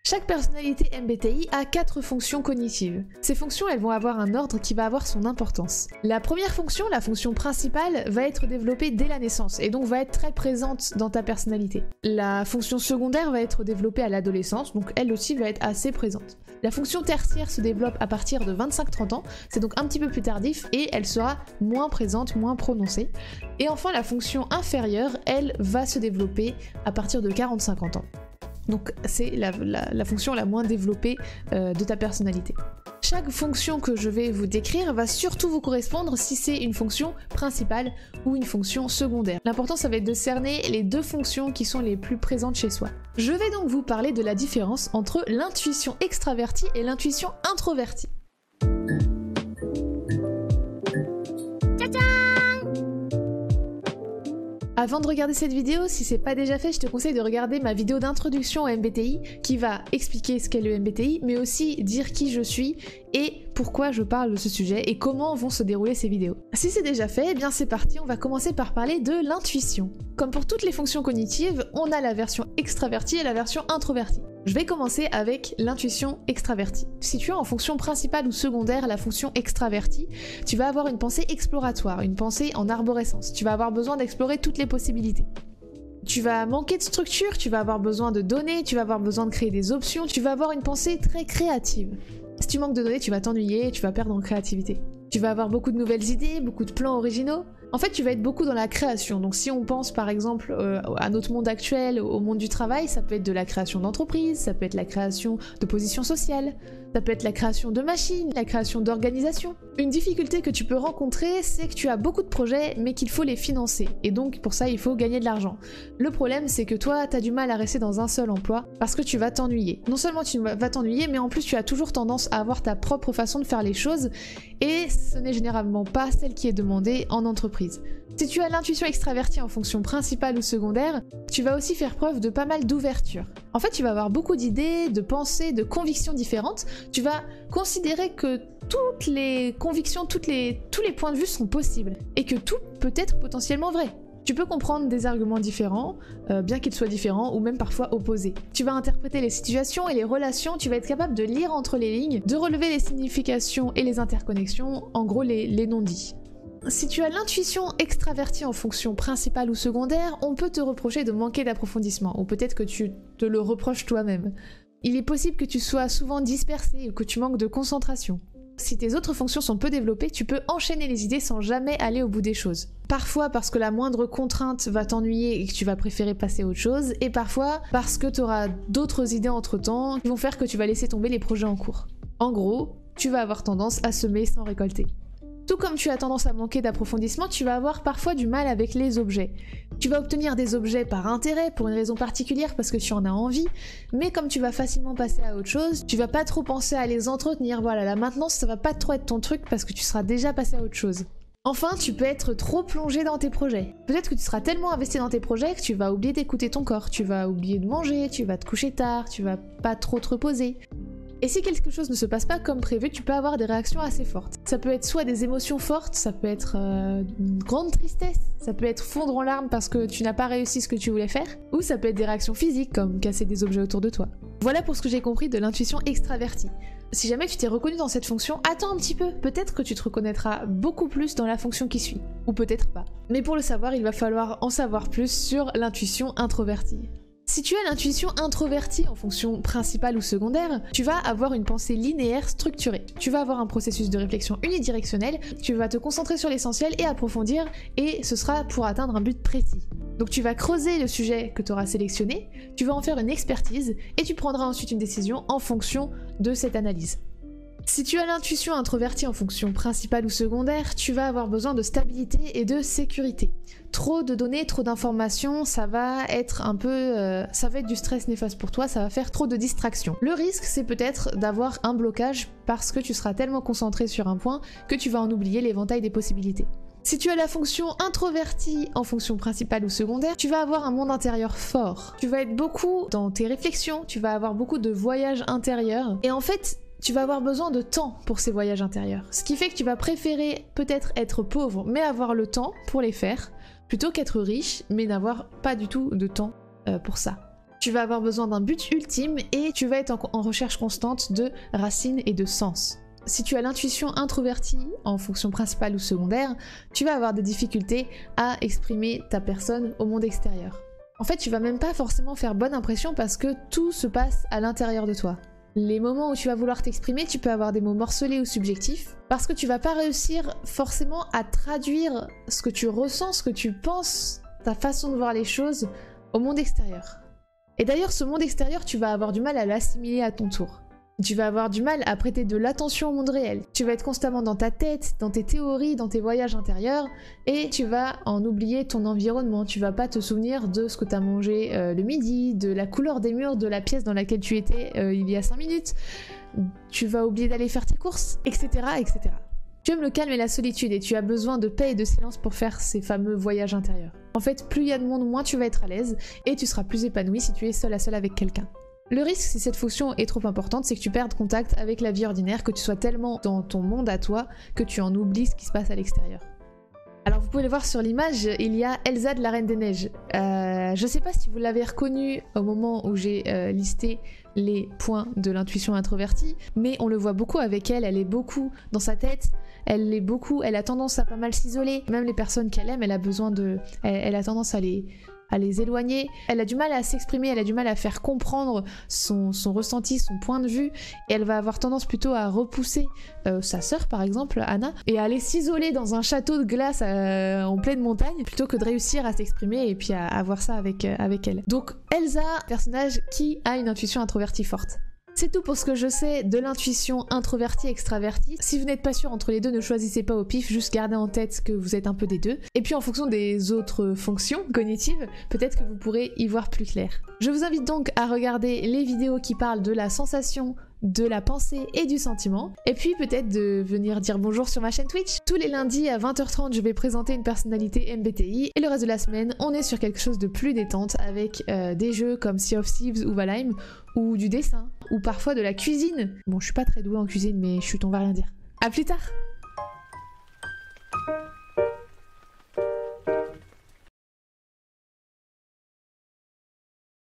Chaque personnalité MBTI a 4 fonctions cognitives. Ces fonctions, elles vont avoir un ordre qui va avoir son importance. La première fonction, la fonction principale, va être développée dès la naissance et donc va être très présente dans ta personnalité. La fonction secondaire va être développée à l'adolescence, donc elle aussi va être assez présente. La fonction tertiaire se développe à partir de 25-30 ans, c'est donc un petit peu plus tardif et elle sera moins présente, moins prononcée. Et enfin, la fonction inférieure, elle va se développer à partir de 40-50 ans. Donc c'est la fonction la moins développée de ta personnalité. Chaque fonction que je vais vous décrire va surtout vous correspondre si c'est une fonction principale ou une fonction secondaire. L'important, ça va être de cerner les 2 fonctions qui sont les plus présentes chez soi. Je vais donc vous parler de la différence entre l'intuition extravertie et l'intuition introvertie. Avant de regarder cette vidéo, si c'est pas déjà fait, je te conseille de regarder ma vidéo d'introduction au MBTI qui va expliquer ce qu'est le MBTI, mais aussi dire qui je suis et pourquoi je parle de ce sujet et comment vont se dérouler ces vidéos. Si c'est déjà fait, eh bien c'est parti, on va commencer par parler de l'intuition. Comme pour toutes les fonctions cognitives, on a la version extravertie et la version introvertie. Je vais commencer avec l'intuition extravertie. Si tu as en fonction principale ou secondaire la fonction extravertie, tu vas avoir une pensée exploratoire, une pensée en arborescence. Tu vas avoir besoin d'explorer toutes les possibilités. Tu vas manquer de structure, tu vas avoir besoin de données, tu vas avoir besoin de créer des options, tu vas avoir une pensée très créative. Si tu manques de données, tu vas t'ennuyer et tu vas perdre en créativité. Tu vas avoir beaucoup de nouvelles idées, beaucoup de plans originaux. En fait, tu vas être beaucoup dans la création. Donc si on pense par exemple à notre monde actuel, au monde du travail, ça peut être de la création d'entreprise, ça peut être la création de positions sociales, ça peut être la création de machines, la création d'organisations. Une difficulté que tu peux rencontrer, c'est que tu as beaucoup de projets, mais qu'il faut les financer. Et donc pour ça, il faut gagner de l'argent. Le problème, c'est que toi, tu as du mal à rester dans un seul emploi parce que tu vas t'ennuyer. Non seulement tu vas t'ennuyer, mais en plus tu as toujours tendance à avoir ta propre façon de faire les choses, et ce n'est généralement pas celle qui est demandée en entreprise. Si tu as l'intuition extravertie en fonction principale ou secondaire, tu vas aussi faire preuve de pas mal d'ouverture. En fait, tu vas avoir beaucoup d'idées, de pensées, de convictions différentes. Tu vas considérer que toutes les convictions, tous les points de vue sont possibles et que tout peut être potentiellement vrai. Tu peux comprendre des arguments différents, bien qu'ils soient différents ou même parfois opposés. Tu vas interpréter les situations et les relations, tu vas être capable de lire entre les lignes, de relever les significations et les interconnexions, en gros les non-dits. Si tu as l'intuition extravertie en fonction principale ou secondaire, on peut te reprocher de manquer d'approfondissement, ou peut-être que tu te le reproches toi-même. Il est possible que tu sois souvent dispersé ou que tu manques de concentration. Si tes autres fonctions sont peu développées, tu peux enchaîner les idées sans jamais aller au bout des choses. Parfois parce que la moindre contrainte va t'ennuyer et que tu vas préférer passer à autre chose, et parfois parce que tu auras d'autres idées entre-temps qui vont faire que tu vas laisser tomber les projets en cours. En gros, tu vas avoir tendance à semer sans récolter. Tout comme tu as tendance à manquer d'approfondissement, tu vas avoir parfois du mal avec les objets. Tu vas obtenir des objets par intérêt, pour une raison particulière, parce que tu en as envie, mais comme tu vas facilement passer à autre chose, tu vas pas trop penser à les entretenir. Voilà, la maintenance, ça va pas trop être ton truc parce que tu seras déjà passé à autre chose. Enfin, tu peux être trop plongé dans tes projets. Peut-être que tu seras tellement investi dans tes projets que tu vas oublier d'écouter ton corps, tu vas oublier de manger, tu vas te coucher tard, tu vas pas trop te reposer. Et si quelque chose ne se passe pas comme prévu, tu peux avoir des réactions assez fortes. Ça peut être soit des émotions fortes, ça peut être une grande tristesse, ça peut être fondre en larmes parce que tu n'as pas réussi ce que tu voulais faire, ou ça peut être des réactions physiques comme casser des objets autour de toi. Voilà pour ce que j'ai compris de l'intuition extravertie. Si jamais tu t'es reconnu dans cette fonction, attends un petit peu, peut-être que tu te reconnaîtras beaucoup plus dans la fonction qui suit, ou peut-être pas. Mais pour le savoir, il va falloir en savoir plus sur l'intuition introvertie. Si tu as l'intuition introvertie en fonction principale ou secondaire, tu vas avoir une pensée linéaire structurée. Tu vas avoir un processus de réflexion unidirectionnel, tu vas te concentrer sur l'essentiel et approfondir, et ce sera pour atteindre un but précis. Donc tu vas creuser le sujet que tu auras sélectionné, tu vas en faire une expertise, et tu prendras ensuite une décision en fonction de cette analyse. Si tu as l'intuition introvertie en fonction principale ou secondaire, tu vas avoir besoin de stabilité et de sécurité. Trop de données, trop d'informations, ça va être du stress néfaste pour toi, ça va faire trop de distractions. Le risque, c'est peut-être d'avoir un blocage parce que tu seras tellement concentré sur un point que tu vas en oublier l'éventail des possibilités. Si tu as la fonction introvertie en fonction principale ou secondaire, tu vas avoir un monde intérieur fort. Tu vas être beaucoup dans tes réflexions, tu vas avoir beaucoup de voyages intérieurs, et en fait, tu vas avoir besoin de temps pour ces voyages intérieurs. Ce qui fait que tu vas préférer peut-être être pauvre, mais avoir le temps pour les faire, plutôt qu'être riche, mais n'avoir pas du tout de temps pour ça. Tu vas avoir besoin d'un but ultime et tu vas être en recherche constante de racines et de sens. Si tu as l'intuition introvertie en fonction principale ou secondaire, tu vas avoir des difficultés à exprimer ta personne au monde extérieur. En fait, tu vas même pas forcément faire bonne impression parce que tout se passe à l'intérieur de toi. Les moments où tu vas vouloir t'exprimer, tu peux avoir des mots morcelés ou subjectifs parce que tu vas pas réussir forcément à traduire ce que tu ressens, ce que tu penses, ta façon de voir les choses au monde extérieur. Et d'ailleurs, ce monde extérieur, tu vas avoir du mal à l'assimiler à ton tour. Tu vas avoir du mal à prêter de l'attention au monde réel. Tu vas être constamment dans ta tête, dans tes théories, dans tes voyages intérieurs, et tu vas en oublier ton environnement. Tu vas pas te souvenir de ce que tu as mangé le midi, de la couleur des murs de la pièce dans laquelle tu étais il y a 5 minutes. Tu vas oublier d'aller faire tes courses, etc., etc. Tu aimes le calme et la solitude et tu as besoin de paix et de silence pour faire ces fameux voyages intérieurs. En fait, plus il y a de monde, moins tu vas être à l'aise et tu seras plus épanoui si tu es seul à seul avec quelqu'un. Le risque, si cette fonction est trop importante, c'est que tu perdes contact avec la vie ordinaire, que tu sois tellement dans ton monde à toi que tu en oublies ce qui se passe à l'extérieur. Alors vous pouvez le voir sur l'image, il y a Elsa de la Reine des Neiges. Je sais pas si vous l'avez reconnue au moment où j'ai listé les points de l'intuition introvertie, mais on le voit beaucoup avec elle, elle est beaucoup dans sa tête, elle a tendance à pas mal s'isoler, même les personnes qu'elle aime, elle a tendance à les éloigner, elle a du mal à s'exprimer, elle a du mal à faire comprendre son ressenti, son point de vue, et elle va avoir tendance plutôt à repousser sa sœur par exemple, Anna, et à aller s'isoler dans un château de glace en pleine montagne, plutôt que de réussir à s'exprimer et puis à avoir ça avec elle. Donc Elsa, personnage qui a une intuition introvertie forte. C'est tout pour ce que je sais de l'intuition introvertie-extravertie. Si vous n'êtes pas sûr entre les deux, ne choisissez pas au pif, juste gardez en tête que vous êtes un peu des deux. Et puis en fonction des autres fonctions cognitives, peut-être que vous pourrez y voir plus clair. Je vous invite donc à regarder les vidéos qui parlent de la sensation, de la pensée et du sentiment, et puis peut-être de venir dire bonjour sur ma chaîne Twitch. Tous les lundis à 20h30 je vais présenter une personnalité MBTI, et le reste de la semaine on est sur quelque chose de plus détente avec des jeux comme Sea of Thieves ou Valheim, ou du dessin, ou parfois de la cuisine. Bon, je suis pas très douée en cuisine mais chut, on va rien dire. À plus tard.